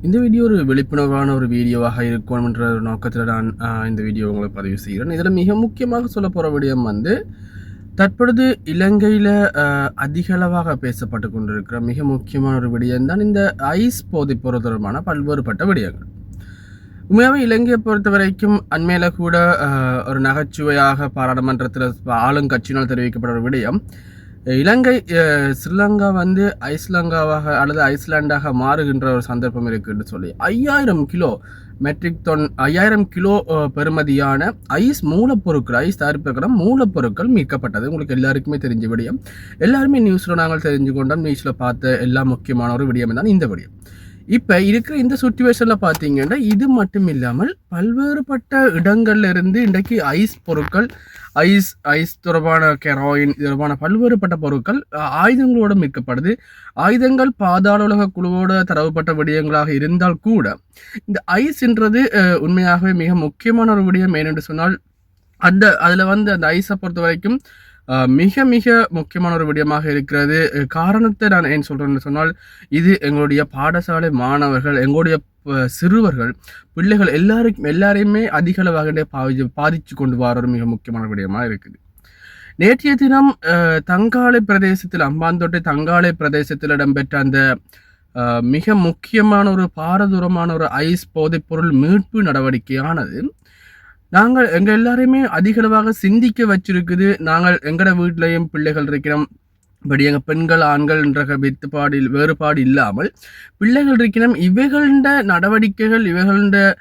இந்த வீடியோ ஒரு விழிப்புணர்வான ஒரு வீடியோவாக இருக்கணும்ன்ற ஒரு நோக்கத்தில் நான் இந்த வீடியோ உங்களுக்கு பதிவு செய்கிறேன். இதில் மிக முக்கியமாக சொல்ல போகிற விடயம் தற்பொழுது இலங்கையில் அதிகளவாக பேசப்பட்டு கொண்டிருக்கிற மிக முக்கியமான ஒரு விடயம் தான் இந்த ஐஸ் போதைப்பொருள் தொடர்பான பல்வேறுபட்ட விடயங்கள். உண்மையாகவே இலங்கையை பொறுத்த வரைக்கும் அண்மையில் கூட ஒரு நகைச்சுவையாக பாராளுமன்றத்தில் ஆளுங்கட்சியினால் தெரிவிக்கப்பட்ட ஒரு விடயம், இலங்கை ஸ்ரீலங்கா ஐஸ்லங்காவாக அல்லது ஐஸ்லாண்டாக மாறுகின்ற ஒரு சந்தர்ப்பம் இருக்குன்னு சொல்லி 5000 கிலோ மெட்ரிக் டன் 5000 கிலோ பெறுமதியான ஐஸ் மூலப்பொருட்கள், ஐஸ் தயாரிப்புக்கிற மூலப்பொருட்கள் மீட்கப்பட்டது. உங்களுக்கு எல்லாருக்குமே தெரிஞ்ச விடயம். எல்லாருமே நியூஸில் நாங்கள் தெரிஞ்சு கொண்டோம், நியூஸில் பார்த்த எல்லா முக்கியமான ஒரு விடயம் தான் இந்த விடயம். இப்போ இருக்கிற இந்த சுச்சுவேஷனில் பார்த்தீங்கன்னா இது மட்டும் இல்லாமல் பல்வேறுபட்ட இடங்கள்ல இருந்து இன்றைக்கு ஐஸ் பொருட்கள், ஐஸ் தொடர்பான கெராயின் தொடர்பான பல்வேறுபட்ட பொருட்கள் ஆயுதங்களோடு மீட்கப்படுது. ஆயுதங்கள் பாதாள உலக குழுவோட தரவுப்பட்ட விடயங்களாக இருந்தால் கூட இந்த ஐஸ்ன்றது உண்மையாகவே மிக முக்கியமான ஒரு விடயம். ஏனென்று சொன்னால் அதில் அந்த ஐஸை பொறுத்த வரைக்கும் மிக மிக முக்கியமான ஒரு விடயமாக இருக்கிறது. காரணத்தை நான் ஏன் சொல்கிறேன்னு சொன்னால், இது எங்களுடைய பாடசாலை மாணவர்கள், எங்களுடைய சிறுவர்கள், பிள்ளைகள் எல்லாரையுமே அதிக அளவாக பாதிச்சு கொண்டு வர ஒரு மிக முக்கியமான விடயமாக இருக்குது. நேற்றைய தினம் தங்காலை பிரதேசத்தில், அம்பாந்தோட்டை தங்காலை பிரதேசத்தில் இடம்பெற்ற அந்த மிக முக்கியமான ஒரு பாரதூரமான ஒரு ஐஸ் போதைப்பொருள் மீட்பு நடவடிக்கையானது எங்கள் எல்லாரையுமே அதிகளவாக சிந்திக்க வச்சிருக்குது. நாங்கள் எங்கட வீட்டிலையும் பிள்ளைகள் இருக்கிறோம், பட் எங்கள் பெண்கள் ஆண்கள் என்ற வேறுபாடு இல்லாமல் பிள்ளைகள் இருக்கிறோம். இவைகள நடவடிக்கைகள், இவைகள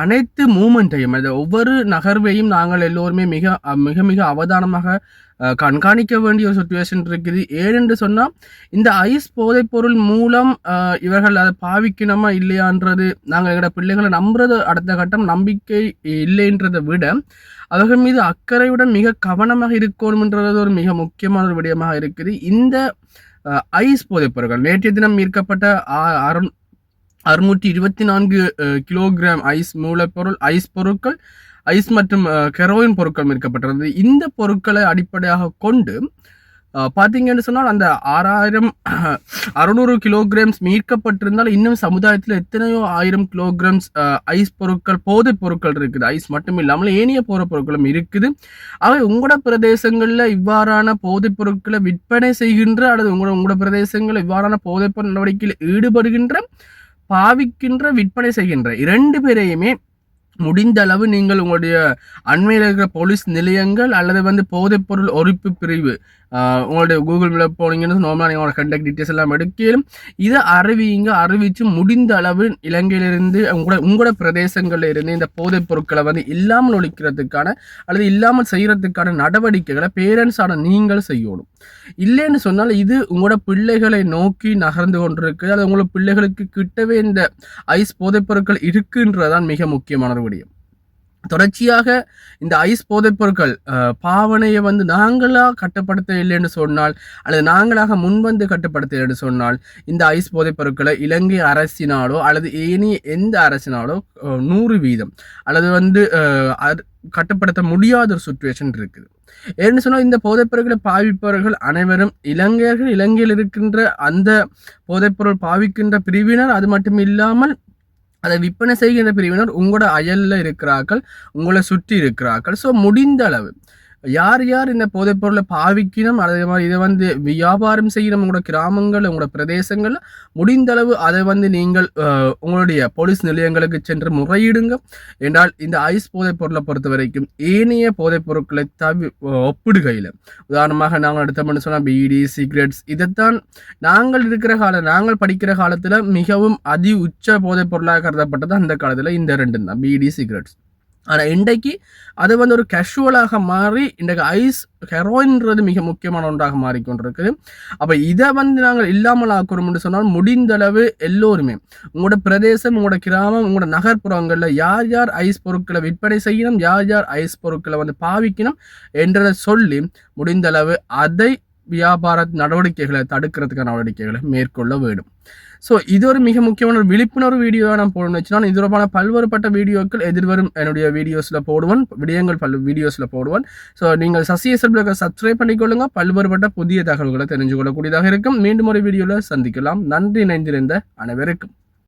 அனைத்து மூமெண்ட்டையும், ஒவ்வொரு நகர்வையும் நாங்கள் எல்லோருமே மிக மிக மிக அவதானமாக கண்காணிக்க வேண்டிய ஒரு சுச்சுவேஷன் இருக்குது. ஏனென்று சொன்னால் இந்த ஐஸ் போதைப்பொருள் மூலம் இவர்கள் அதை பாவிக்கணுமா இல்லையான்றது, நாங்கள் எங்களோட பிள்ளைகளை நம்புறது அடுத்த கட்டம், நம்பிக்கை இல்லைன்றதை விட அவர்கள் மீது அக்கறையுடன் மிக கவனமாக இருக்கணும்ன்றது ஒரு மிக முக்கியமான ஒரு விடயமாக இருக்குது. இந்த ஐஸ் போதைப்பொருட்கள் நேற்றைய தினம் மீட்கப்பட்ட 624 கிலோகிராம் ஐஸ் மூலப்பொருள், ஐஸ் பொருட்கள், ஐஸ் மற்றும் கெரோயின் பொருட்கள் மீட்கப்பட்டிருந்தது. இந்த பொருட்களை அடிப்படையாக கொண்டு பார்த்தீங்கன்னு சொன்னால் அந்த 6600 கிலோகிராம்ஸ் மீட்கப்பட்டிருந்தால் இன்னும் சமுதாயத்தில் எத்தனையோ 1000 கிலோகிராம்ஸ் ஐஸ் பொருட்கள், போதைப் பொருட்கள் இருக்குது. ஐஸ் மட்டும் இல்லாமல் ஏனைய போதைப் பொருட்களும் இருக்குது. அவை உங்களோட பிரதேசங்களில் இவ்வாறான போதைப் பொருட்களை விற்பனை செய்கின்ற அல்லது உங்களோட பிரதேசங்களில் இவ்வாறான போதைப் பொருள் நடவடிக்கையில் ஈடுபடுகின்ற, பாவிக்கின்ற, விற்பனை செய்கின்ற 2 பேரையுமே முடிந்த அளவு நீங்கள் உங்களுடைய அண்மையில் இருக்கிற போலீஸ் நிலையங்கள் அல்லது போதைப்பொருள் ஒழிப்பு பிரிவு, உங்களுடைய கூகுள் மேப் போனீங்கன்னு நார்மலாக உங்களோட கண்டக்ட் டீட்டெயில்ஸ் எல்லாம் எடுக்கலும் இதை அறிவித்து முடிந்த அளவு இலங்கையிலிருந்து உங்களோட பிரதேசங்களில் இருந்து இந்த போதைப் பொருட்களை இல்லாமல் ஒழிக்கிறதுக்கான அல்லது இல்லாமல் செய்கிறதுக்கான நடவடிக்கைகளை பேரண்ட்ஸான நீங்கள் செய்யணும். இல்லைன்னு சொன்னால் இது உங்களோட பிள்ளைகளை நோக்கி நகர்ந்து கொண்டிருக்கு. அது உங்களோட பிள்ளைகளுக்கு கிட்டவே இந்த ஐஸ் போதைப் பொருட்கள் இருக்குன்றதான் மிக முக்கியமான ஒரு விடயம். தொடர்ச்சியாக இந்த ஐஸ் போதைப் பொருட்கள் பாவனையை நாங்களாக கட்டுப்படுத்த இல்லைன்னு சொன்னால் அல்லது நாங்களாக முன்வந்து கட்டுப்படுத்த இல்லைன்னு சொன்னால் இந்த ஐஸ் போதைப் பொருட்களை இலங்கை அரசினாலோ அல்லது எந்த அரசினாலோ 100% அல்லது கட்டுப்படுத்த முடியாத ஒரு சுச்சுவேஷன் இருக்குது. ஏன்னு சொன்னால் இந்த போதைப்பொருட்களை பாவிப்பவர்கள் அனைவரும் இலங்கையர்கள், இலங்கையில் இருக்கின்ற அந்த போதைப்பொருள் பாவிக்கின்ற பிரிவினர், அது மட்டும் இல்லாமல் அதை விற்பனை செய்கின்ற பிரிவினர் உங்களோட அயலில் இருக்கிறார்கள், உங்களை சுற்றி இருக்கிறார்கள். ஸோ முடிந்த அளவு யார் இந்த போதைப் பொருளை பாவிக்கணும், அதே மாதிரி இதை வியாபாரம் செய்யணும் உங்களோட கிராமங்கள், உங்களோட பிரதேசங்கள், முடிந்த அளவு அதை நீங்கள் உங்களுடைய போலீஸ் நிலையங்களுக்கு சென்று முறையிடுங்க. என்றால் இந்த ஐஸ் போதைப் பொருளை பொறுத்த வரைக்கும் ஏனைய போதைப் பொருட்களை ஒப்பிடுகையில், உதாரணமாக நாங்கள் எடுத்தோம்னு சொன்னால் பீடி, சிகரெட்ஸ், இதைத்தான் நாங்கள் படிக்கிற காலத்தில் மிகவும் உச்ச போதைப் பொருளாக கருதப்பட்டது. அந்த காலத்தில் இந்த 2 தான், பீடி, சிகரெட்ஸ். ஆனால் இன்றைக்கு அது ஒரு கேஷுவலாக மாறி இன்றைக்கு ஐஸ் ஹெரோயின்றது மிக முக்கியமான ஒன்றாக மாறிக்கொண்டிருக்குது. அப்போ இதை நாங்கள் இல்லாமல் ஆக்கணும்னு சொன்னால் முடிந்த அளவு எல்லோருமே உங்களோட பிரதேசம், உங்களோட கிராமம், உங்களோட நகர்ப்புறங்களில் யார் ஐஸ் பொருட்களை விற்பனை செய்யணும், யார் ஐஸ் பொருட்களை பாவிக்கணும் என்றதை சொல்லி முடிந்த அளவு அதை வியாபார நடவடிக்கைகளை தடுக்கிறதுக்கான நடவடிக்கைகளை மேற்கொள்ள வேண்டும். ஸோ இது ஒரு மிக முக்கியமான ஒரு விழிப்புணர்வு வீடியோவாக நான் போடணும்னு வச்சுன்னா, இது தொடர்பான பல்வேறுபட்ட வீடியோக்கள் எதிர்வரும் என்னுடைய வீடியோஸில் போடுவேன், வீடியோஸில் போடுவேன். ஸோ நீங்கள் சசிஎஸ்எல் சப்ஸ்கிரைப் பண்ணிக்கொள்ளுங்க, பல்வேறுபட்ட புதிய தகவல்களை தெரிஞ்சு கொள்ளக்கூடியதாக இருக்கும். மீண்டும் ஒரு வீடியோவில் சந்திக்கலாம். நன்றி. இணைந்திருந்த அனைவருக்கும்